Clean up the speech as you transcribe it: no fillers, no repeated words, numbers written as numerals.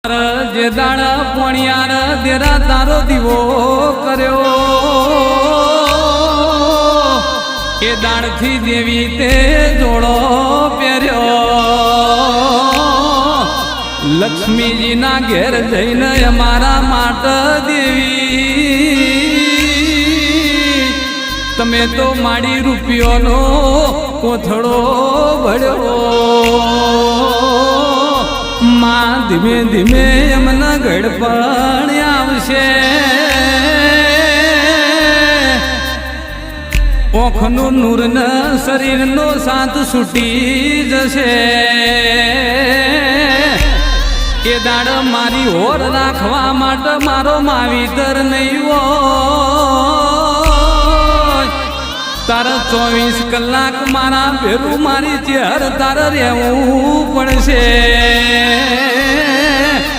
જે દાડા પોણિયાર દેરા તારો દીવો કર્યો એ દાડથી દેવી તે જોડો પહેર્યો લક્ષ્મીજીના ઘેર જઈને અમારા માટે દેવી તમે તો માડી રૂપિયોનો કોથળો ભળ્યો માં ધીમે ધીમે એમના ગળપણ આવશે ઓખનું નૂર ન શરીરનો સાથ છૂટી જશે એ દાડ મારી ઓર રાખવા માટે મારો માવીતર નહીં હોય તારા 24 કલાક મારા ભેરું મારી ચેર તારે રહેવું પડશે